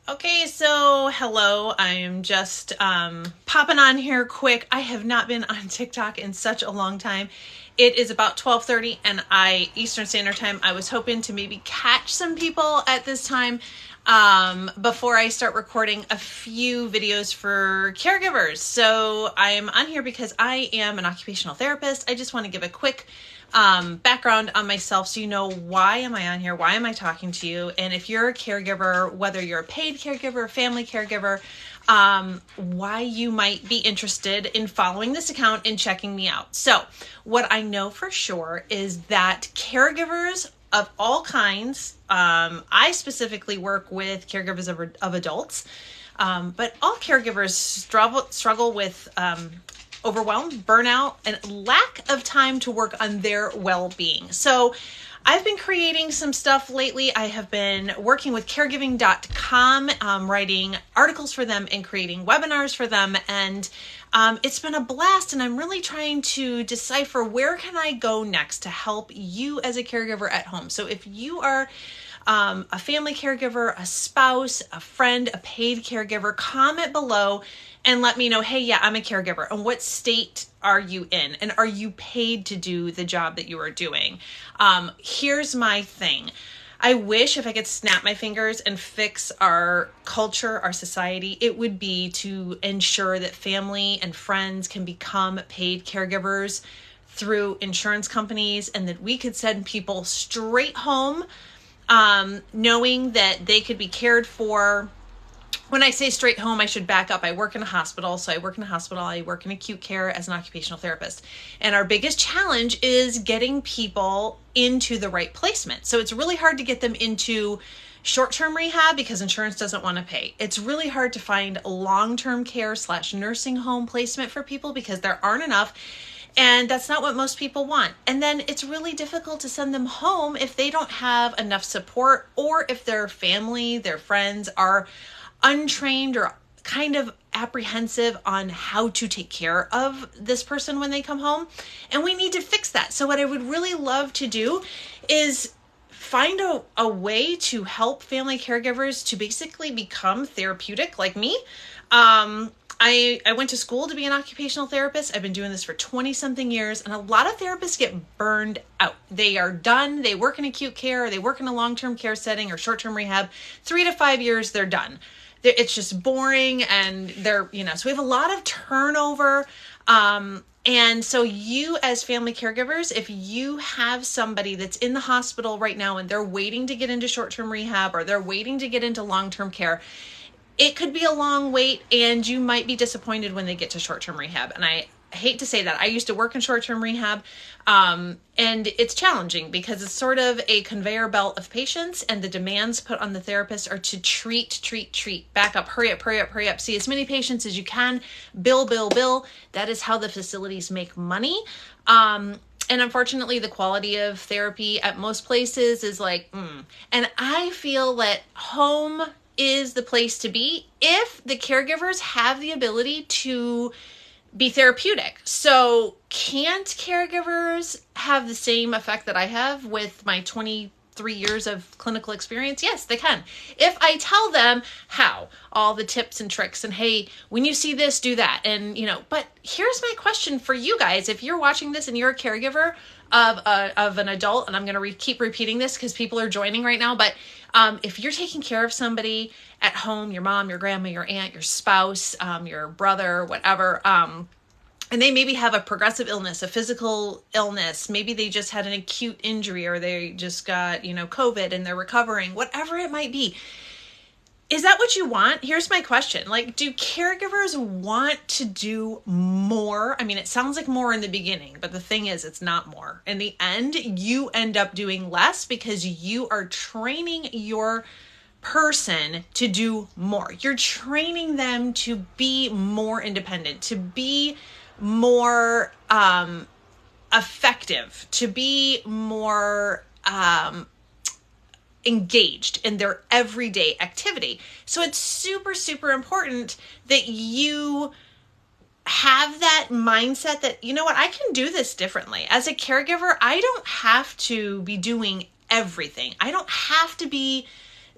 Okay, so hello. I'm just popping on here quick. I have not been on TikTok in such a long time. It is about 12:30 and Eastern Standard Time. I was hoping to maybe catch some people at this time before I start recording a few videos for caregivers. So I'm on here because I am an occupational therapist. I just want to give a quick background on myself so you know why am I on here, why am I talking to you, and if you're a caregiver, whether you're a paid caregiver, family caregiver, why you might be interested in following this account and checking me out. So what I know for sure is that caregivers of all kinds, I specifically work with caregivers of adults, but all caregivers struggle with overwhelm, burnout, and lack of time to work on their well-being. So I've been creating some stuff lately. I have been working with caregiving.com, writing articles for them and creating webinars for them. And it's been a blast, and I'm really trying to decipher where can I go next to help you as a caregiver at home. So if you are a family caregiver, a spouse, a friend, a paid caregiver, comment below and let me know, hey, yeah, I'm a caregiver. And what state are you in? And are you paid to do the job that you are doing? Here's my thing. I wish if I could snap my fingers and fix our culture, our society, it would be to ensure that family and friends can become paid caregivers through insurance companies, and that we could send people straight home, knowing that they could be cared for. When I say straight home, I should back up. I work in a hospital. So I work in a hospital. I work in acute care as an occupational therapist. And our biggest challenge is getting people into the right placement. So it's really hard to get them into short-term rehab because insurance doesn't want to pay. It's really hard to find long-term care / nursing home placement for people because there aren't enough. And that's not what most people want. And then it's really difficult to send them home if they don't have enough support, or if their family, their friends are untrained or kind of apprehensive on how to take care of this person when they come home. And we need to fix that. So what I would really love to do is find a way to help family caregivers to basically become therapeutic like me. I went to school to be an occupational therapist. I've been doing this for 20 something years, and a lot of therapists get burned out. They are done. They work in acute care, or they work in a long-term care setting or short-term rehab. 3 to 5 years, they're done. It's just boring, and so we have a lot of turnover. And so you as family caregivers, if you have somebody that's in the hospital right now and they're waiting to get into short-term rehab, or they're waiting to get into long-term care, it could be a long wait, and you might be disappointed when they get to short-term rehab. And I hate to say that. I used to work in short-term rehab, and it's challenging because it's sort of a conveyor belt of patients, and the demands put on the therapist are to treat, back up, hurry up, see as many patients as you can, bill. That is how the facilities make money. And unfortunately, the quality of therapy at most places is like, And I feel that home is the place to be if the caregivers have the ability to be therapeutic. So can't caregivers have the same effect that I have with my 23 years of clinical experience? Yes, they can. If I tell them how, all the tips and tricks, and hey, when you see this, do that. And, but here's my question for you guys. If you're watching this and you're a caregiver of an adult, and I'm going to keep repeating this because people are joining right now, but if you're taking care of somebody at home, your mom, your grandma, your aunt, your spouse, your brother, whatever, and they maybe have a progressive illness, a physical illness, maybe they just had an acute injury, or they just got, COVID and they're recovering, whatever it might be. Is that what you want? Here's my question. Do caregivers want to do more? I mean, it sounds like more in the beginning, but the thing is, it's not more. In the end, you end up doing less because you are training your person to do more. You're training them to be more independent, to be more effective, to be more engaged in their everyday activity. So it's super, super important that you have that mindset that, you know what, I can do this differently. As a caregiver, I don't have to be doing everything. I don't have to be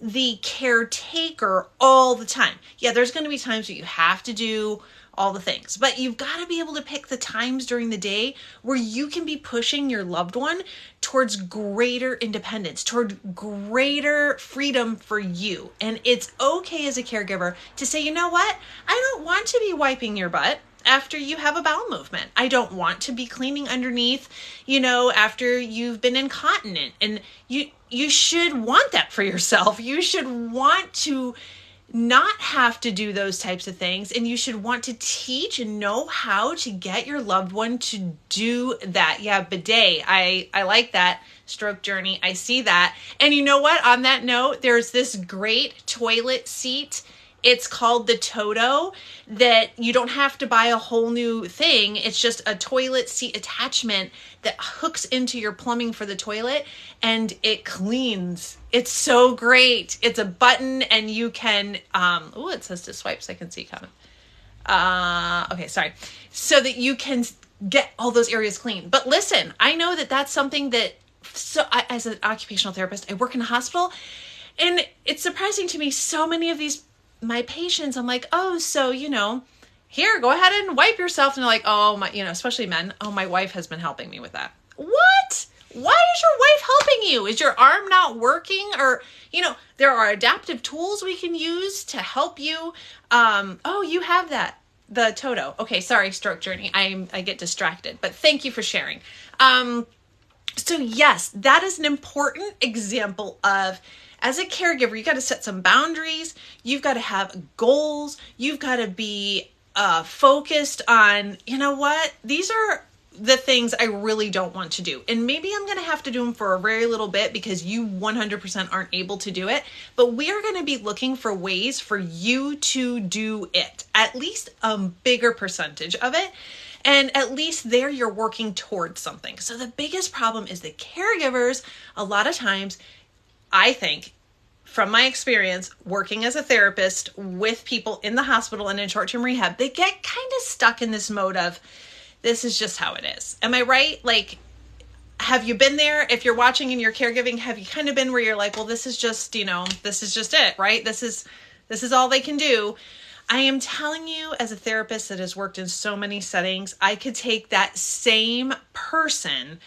the caretaker all the time. Yeah, there's going to be times where you have to do all the things, but you've got to be able to pick the times during the day where you can be pushing your loved one towards greater independence, toward greater freedom for you. And it's okay as a caregiver to say, you know what? I don't want to be wiping your butt after you have a bowel movement. I don't want to be cleaning underneath, after you've been incontinent. And you should want that for yourself. You should want to not have to do those types of things, and you should want to teach and know how to get your loved one to do that. Yeah, bidet. I like that. Stroke journey. I see that. And you know what? On that note, there's this great toilet seat. It's called the Toto, that you don't have to buy a whole new thing. It's just a toilet seat attachment that hooks into your plumbing for the toilet, and it cleans. It's so great. It's a button, and you can, it says to swipe so I can see comment. Okay, sorry. So that you can get all those areas clean. But listen, I know that that's something that, as an occupational therapist, I work in a hospital, and it's surprising to me, so many of my patients, I'm like, oh, so, here, go ahead and wipe yourself. And they're like, oh, my, especially men. Oh, my wife has been helping me with that. What? Why is your wife helping you? Is your arm not working? Or, there are adaptive tools we can use to help you. You have that. The Toto. Okay, sorry, stroke journey. I get distracted, but thank you for sharing. So yes, that is an important example of, as a caregiver, you got to set some boundaries. You've got to have goals. You've got to be focused on, these are the things I really don't want to do. And maybe I'm going to have to do them for a very little bit because you 100% aren't able to do it. But we are going to be looking for ways for you to do it, at least a bigger percentage of it. And at least there you're working towards something. So the biggest problem is that caregivers, a lot of times, I think, from my experience working as a therapist with people in the hospital and in short-term rehab, they get kind of stuck in this mode of, this is just how it is. Am I right? Like, have you been there? If you're watching and you're caregiving, have you kind of been where you're like, well, this is just, this is just it, right? This is all they can do. I am telling you, as a therapist that has worked in so many settings, I could take that same person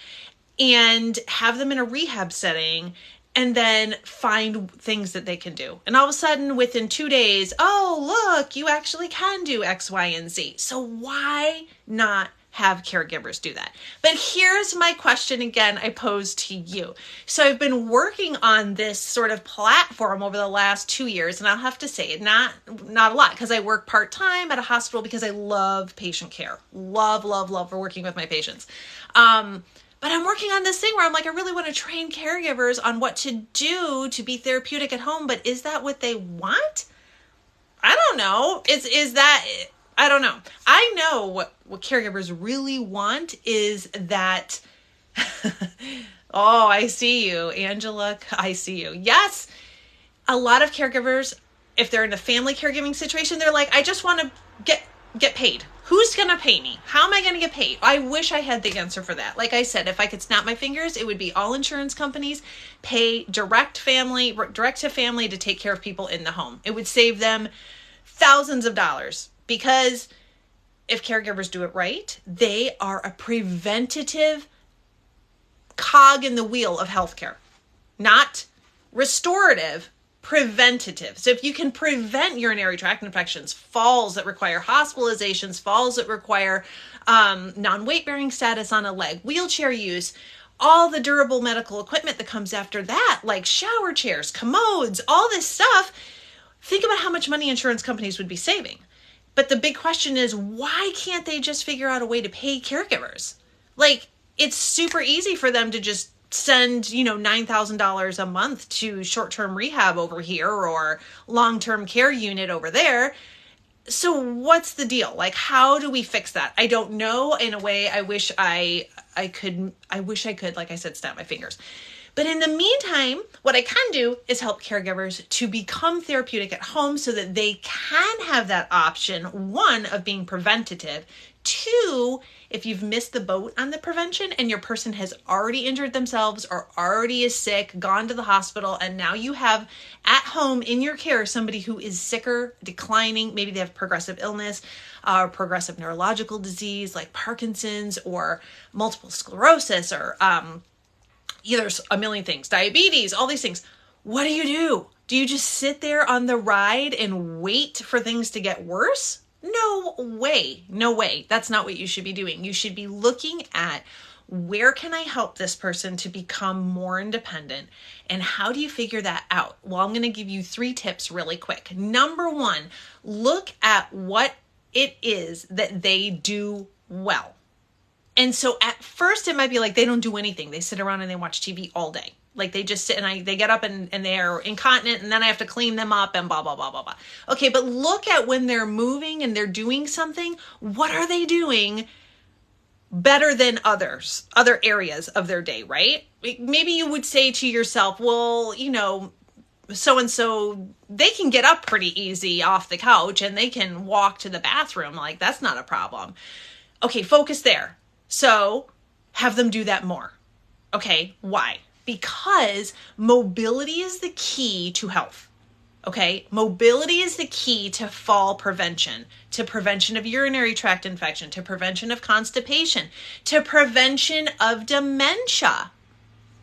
and have them in a rehab setting and then find things that they can do. And all of a sudden, within 2 days, oh, look, you actually can do X, Y, and Z. So why not have caregivers do that? But here's my question again I pose to you. So I've been working on this sort of platform over the last 2 years, and I'll have to say not a lot, because I work part-time at a hospital because I love patient care. Love working with my patients. But I'm working on this thing where I'm like, I really want to train caregivers on what to do to be therapeutic at home. But is that what they want? I don't know. Is that, I don't know. I know what caregivers really want is that, oh, I see you, Angela. I see you. Yes. A lot of caregivers, if they're in a family caregiving situation, they're like, I just want to get paid. Who's going to pay me? How am I going to get paid? I wish I had the answer for that. Like I said, if I could snap my fingers, it would be all insurance companies pay direct to family to take care of people in the home. It would save them thousands of dollars, because if caregivers do it right, they are a preventative cog in the wheel of healthcare, not restorative, preventative. So if you can prevent urinary tract infections, falls that require hospitalizations, falls that require non-weight bearing status on a leg, wheelchair use, all the durable medical equipment that comes after that, like shower chairs, commodes, all this stuff, think about how much money insurance companies would be saving. But the big question is, why can't they just figure out a way to pay caregivers? Like, it's super easy for them to just send, $9,000 a month to short-term rehab over here or long-term care unit over there. So what's the deal? Like, how do we fix that? I don't know. In a way, I wish I could, like I said, snap my fingers. But in the meantime, what I can do is help caregivers to become therapeutic at home so that they can have that option, one, of being preventative, two, if you've missed the boat on the prevention and your person has already injured themselves or already is sick, gone to the hospital, and now you have at home in your care somebody who is sicker, declining, maybe they have progressive illness, progressive neurological disease like Parkinson's or multiple sclerosis or there's a million things, diabetes, all these things. What do? Do you just sit there on the ride and wait for things to get worse? No way. No way. That's not what you should be doing. You should be looking at where can I help this person to become more independent, and how do you figure that out? Well, I'm going to give you 3 tips really quick. Number 1, look at what it is that they do well. And so at first it might be like they don't do anything. They sit around and they watch TV all day. Like they just sit and they get up and they're incontinent and then I have to clean them up and blah, blah, blah, blah, blah. Okay, but look at when they're moving and they're doing something. What are they doing better than other areas of their day, right? Maybe you would say to yourself, well, so-and-so, they can get up pretty easy off the couch and they can walk to the bathroom. Like that's not a problem. Okay, focus there. So have them do that more. Okay, why? Because mobility is the key to health. Okay, mobility is the key to fall prevention, to prevention of urinary tract infection, to prevention of constipation, to prevention of dementia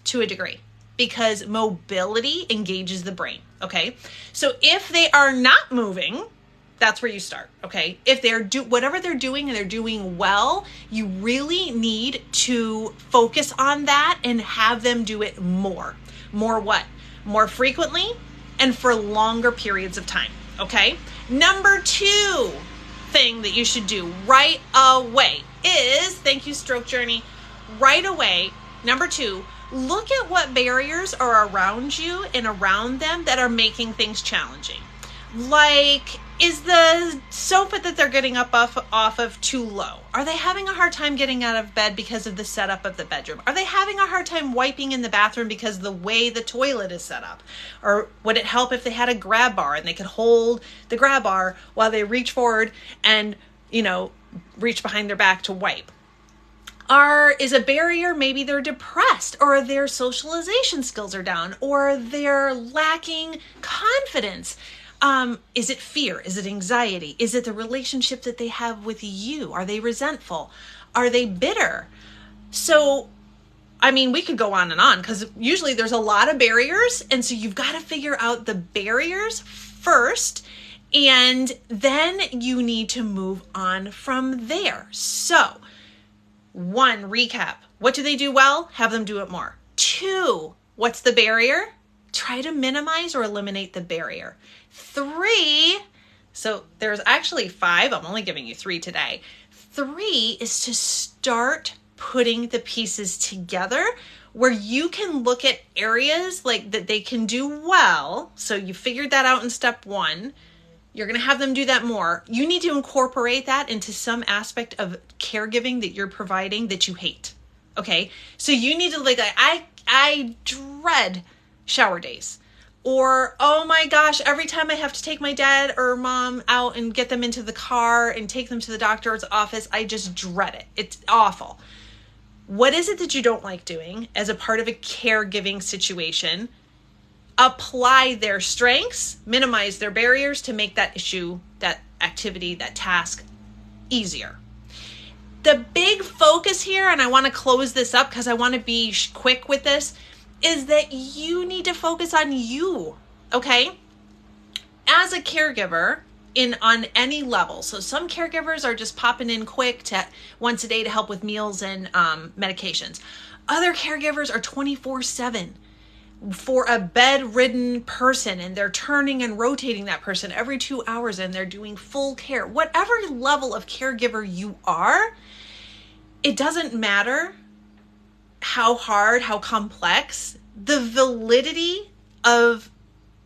to a degree, because mobility engages the brain. Okay, so if they are not moving, that's where you start. Okay, if they're whatever they're doing and they're doing well, you really need to focus on that and have them do it more. More what? More frequently and for longer periods of time. Okay. Number 2 thing that you should do right away is, thank you, Stroke Journey, right away. Number 2, look at what barriers are around you and around them that are making things challenging. Like, is the sofa that they're getting up off of too low? Are they having a hard time getting out of bed because of the setup of the bedroom? Are they having a hard time wiping in the bathroom because of the way the toilet is set up? Or would it help if they had a grab bar and they could hold the grab bar while they reach forward and, reach behind their back to wipe? Is a barrier, maybe they're depressed, or their socialization skills are down, or they're lacking confidence. Is it fear? Is it anxiety? Is it the relationship that they have with you? Are they resentful? Are they bitter? So, we could go on and on because usually there's a lot of barriers. And so you've got to figure out the barriers first, and then you need to move on from there. So, 1, recap. What do they do well? Have them do it more. 2, what's the barrier? Try to minimize or eliminate the barrier. 3, so there's actually 5. I'm only giving you 3 today. 3 is to start putting the pieces together where you can look at areas like that they can do well. So you figured that out in step 1. You're going to have them do that more. You need to incorporate that into some aspect of caregiving that you're providing that you hate. Okay? So you need to I dread shower days. Or, oh my gosh, every time I have to take my dad or mom out and get them into the car and take them to the doctor's office, I just dread it. It's awful. What is it that you don't like doing as a part of a caregiving situation? Apply their strengths, minimize their barriers to make that issue, that activity, that task easier. The big focus here, and I want to close this up because I want to be quick with this, is that you need to focus on you, okay? As a caregiver on any level. So some caregivers are just popping in quick to once a day to help with meals and medications. Other caregivers are 24/7 for a bedridden person, and they're turning and rotating that person every 2 hours, and they're doing full care. Whatever level of caregiver you are, it doesn't matter how hard, how complex, the validity of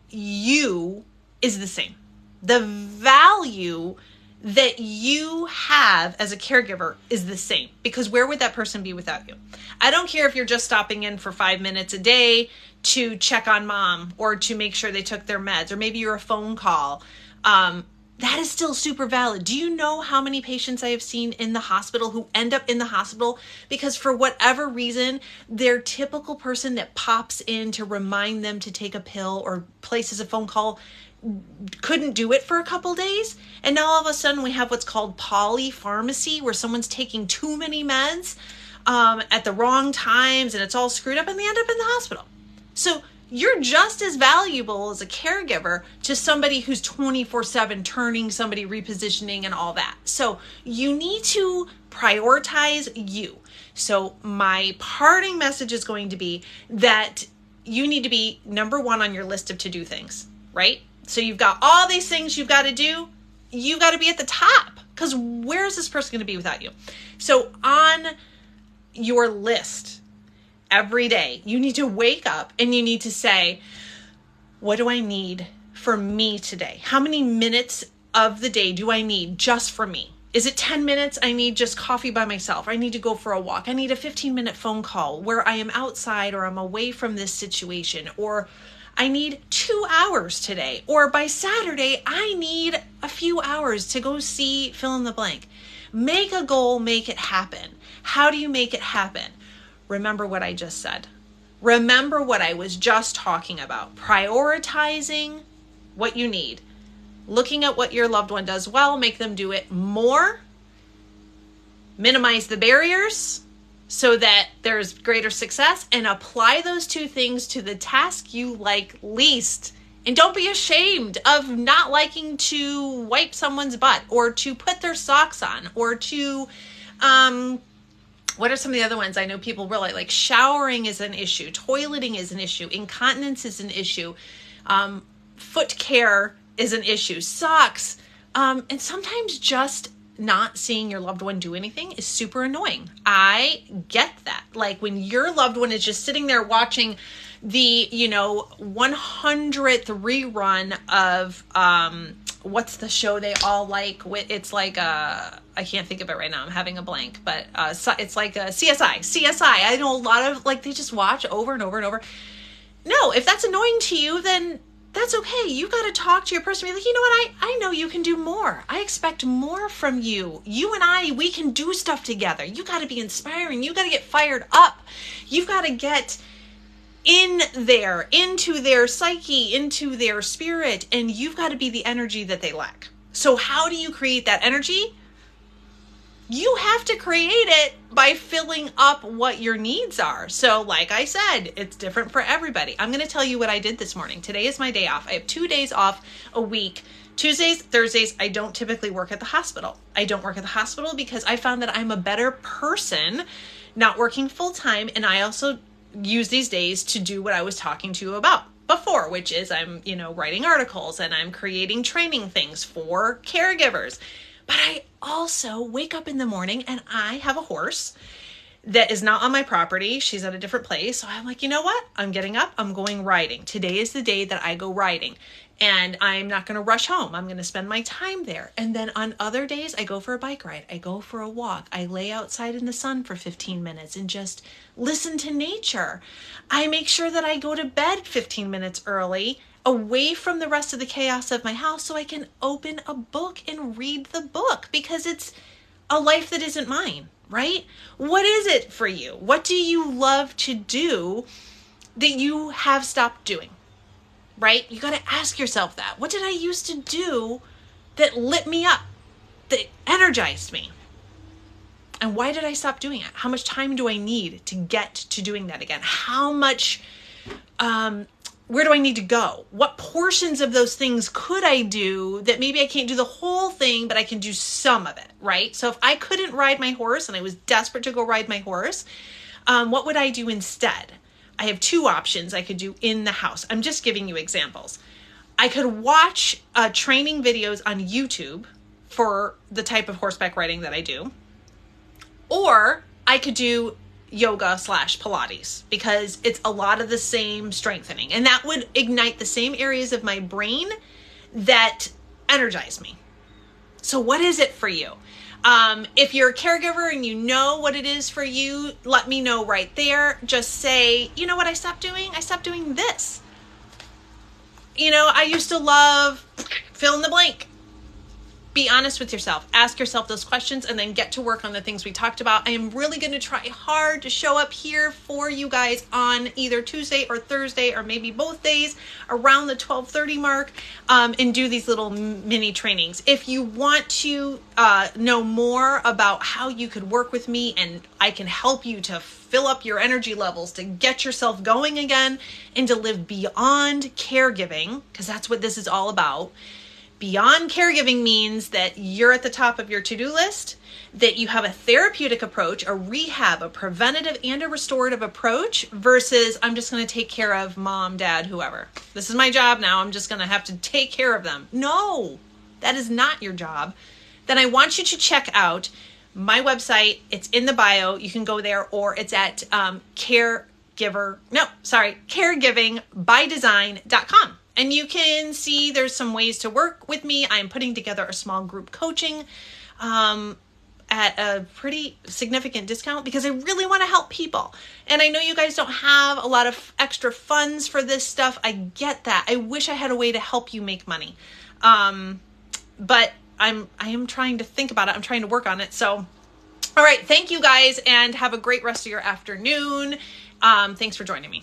you is the same. The value that you have as a caregiver is the same, because where would that person be without you? I don't care if you're just stopping in for 5 minutes a day to check on mom or to make sure they took their meds, or maybe you're a phone call. That is still super valid. Do you know how many patients I have seen in the hospital who end up in the hospital because for whatever reason, their typical person that pops in to remind them to take a pill or places a phone call couldn't do it for a couple days, and now all of a sudden we have what's called polypharmacy, where someone's taking too many meds at the wrong times, and it's all screwed up, and they end up in the hospital. So you're just as valuable as a caregiver to somebody who's 24/7 turning, somebody repositioning, and all that. So you need to prioritize you. So my parting message is going to be that you need to be number one on your list of to-do things, right? So you've got all these things you've got to do. You got to be at the top, because where is this person going to be without you? So on your list every day, you need to wake up and you need to say, what do I need for me today? How many minutes of the day do I need just for me? Is it 10 minutes? I need just coffee by myself. I need to go for a walk. I need a 15-minute phone call where I am outside or I'm away from this situation, or I need 2 hours today, or by Saturday, I need a few hours to go see fill in the blank. Make a goal, make it happen. How do you make it happen? Remember what I just said. Remember what I was just talking about. Prioritizing what you need. Looking at what your loved one does well, make them do it more. Minimize the barriers so that there's greater success, and apply those two things to the task you like least. And don't be ashamed of not liking to wipe someone's butt, or to put their socks on, or to, what are some of the other ones I know people really like? Showering is an issue. Toileting is an issue. Incontinence is an issue. Foot care is an issue. Socks. And sometimes just not seeing your loved one do anything is super annoying. I get that. Like when your loved one is just sitting there watching the, 100th rerun of, what's the show they all like? It's like, I can't think of it right now. I'm having a blank, but, it's like a CSI. I know a lot of, like, they just watch over and over and over. No, if that's annoying to you, then that's okay. You got to talk to your person. Be like, you know what? I know you can do more. I expect more from you. You and I, we can do stuff together. You got to be inspiring. You got to get fired up. You've got to get in there, into their psyche, into their spirit, and you've got to be the energy that they lack. So how do you create that energy? You have to create it by filling up what your needs are. So like I said, it's different for everybody. I'm going to tell you what I did this morning. Today is my day off. I have 2 days off a week. Tuesdays, Thursdays, I don't typically work at the hospital. I don't work at the hospital because I found that I'm a better person not working full time. And I also use these days to do what I was talking to you about before, which is I'm, writing articles and I'm creating training things for caregivers. But I also wake up in the morning and I have a horse that is not on my property. She's at a different place. So I'm like, you know what? I'm getting up. I'm going riding. Today is the day that I go riding. And I'm not going to rush home. I'm going to spend my time there. And then on other days, I go for a bike ride. I go for a walk. I lay outside in the sun for 15 minutes and just listen to nature. I make sure that I go to bed 15 minutes early, away from the rest of the chaos of my house, so I can open a book and read the book, because it's a life that isn't mine, right? What is it for you? What do you love to do that you have stopped doing, right? You got to ask yourself that. What did I used to do that lit me up, that energized me? And why did I stop doing it? How much time do I need to get to doing that again? How much, where do I need to go? What portions of those things could I do that maybe I can't do the whole thing, but I can do some of it, right? So if I couldn't ride my horse and I was desperate to go ride my horse, what would I do instead? I have two options I could do in the house. I'm just giving you examples. I could watch training videos on YouTube for the type of horseback riding that I do, or I could do yoga / Pilates, because it's a lot of the same strengthening, and that would ignite the same areas of my brain that energize me. So what is it for you? If you're a caregiver and you know what it is for you, let me know right there. Just say, you know what I stopped doing? I stopped doing this. I used to love fill in the blank. Be honest with yourself. Ask yourself those questions and then get to work on the things we talked about. I am really going to try hard to show up here for you guys on either Tuesday or Thursday or maybe both days around the 12:30 mark and do these little mini trainings. If you want to know more about how you could work with me and I can help you to fill up your energy levels, to get yourself going again and to live beyond caregiving, because that's what this is all about. Beyond caregiving means that you're at the top of your to-do list, that you have a therapeutic approach, a rehab, a preventative, and a restorative approach versus I'm just going to take care of mom, dad, whoever. This is my job now. I'm just going to have to take care of them. No, that is not your job. Then I want you to check out my website. It's in the bio. You can go there, or it's at caregivingbydesign.com. And you can see there's some ways to work with me. I'm putting together a small group coaching at a pretty significant discount because I really want to help people. And I know you guys don't have a lot of extra funds for this stuff. I get that. I wish I had a way to help you make money. But I am trying to think about it. I'm trying to work on it. So, all right. Thank you guys and have a great rest of your afternoon. Thanks for joining me.